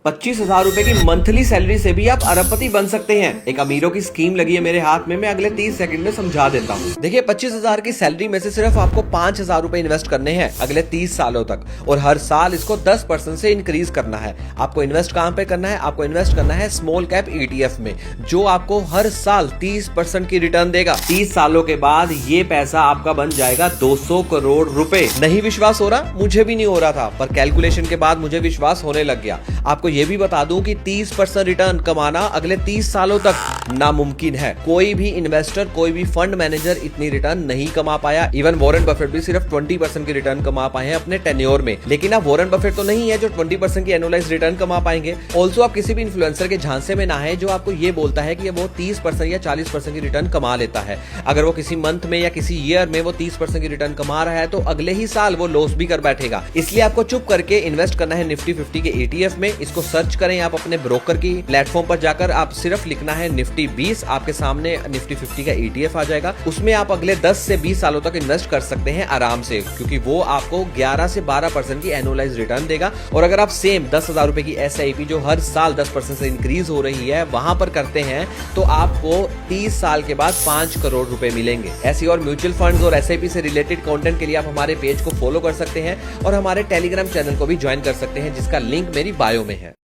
25,000 रुपए की monthly salary से भी आप अरबपति बन सकते हैं। एक अमीरों की स्कीम लगी है मेरे हाथ में, मैं अगले 30 सेकंड में समझा देता हूँ। देखिए 25,000 की सैलरी में से सिर्फ आपको 5,000 रुपए इन्वेस्ट करने हैं अगले 30 सालों तक, और हर साल इसको 10% से इंक्रीज करना है। आपको इन्वेस्ट कहां पे करना है? आपको इन्वेस्ट करना है स्मॉल कैप ETF में, जो आपको हर साल 30% की रिटर्न देगा। 30 सालों के बाद ये पैसा आपका बन जाएगा 200 करोड़ रुपए। नहीं विश्वास हो रहा? मुझे भी नहीं हो रहा था, पर कैलकुलेशन के बाद मुझे विश्वास होने लग गया। आपको ये भी बता दूं कि 30% रिटर्न कमाना अगले 30 सालों तक नामुमकिन है। कोई भी इन्वेस्टर, कोई भी फंड मैनेजर इतनी रिटर्न नहीं कमा पाया। इवन वॉरेन बफेट भी सिर्फ 20% की रिटर्न कमा पाए हैं अपने टेन्योर में। लेकिन आप वॉरेन बफेट तो नहीं है जो 20% की एनुअलाइज्ड रिटर्न कमा पाएंगे। ऑल्सो आप किसी भी इन्फ्लुएंसर के झांसे में ना है जो आपको ये बोलता है कि वो 30% या 40% की रिटर्न कमा लेता है। अगर वो किसी मंथ में या किसी ईयर में वो 30% की रिटर्न कमा रहा है तो अगले ही साल वो लॉस भी कर बैठेगा। इसलिए आपको चुप करके इन्वेस्ट करना है निफ्टी 50 के ETF में। इसको सर्च करें आप अपने ब्रोकर की प्लेटफॉर्म पर जाकर, आप सिर्फ लिखना है निफ्टी 20, आपके सामने निफ्टी 50 का ETF आ जाएगा। उसमें आप अगले 10 से 20 सालों तक इन्वेस्ट कर सकते हैं आराम से, क्योंकि वो आपको 11 से 12% की एनुअलाइज्ड रिटर्न देगा। और अगर आप सेम 10,000 रुपए की SIP जो हर साल 10% से इंक्रीज हो रही है वहां पर करते हैं तो आपको 30 साल के बाद 5 करोड़ रुपए मिलेंगे। ऐसी और म्यूचुअल फंड्स और SIP से रिलेटेड कंटेंट के लिए आप हमारे पेज को फॉलो कर सकते हैं और हमारे टेलीग्राम चैनल को भी ज्वाइन कर सकते हैं, जिसका लिंक मेरी बायो में है।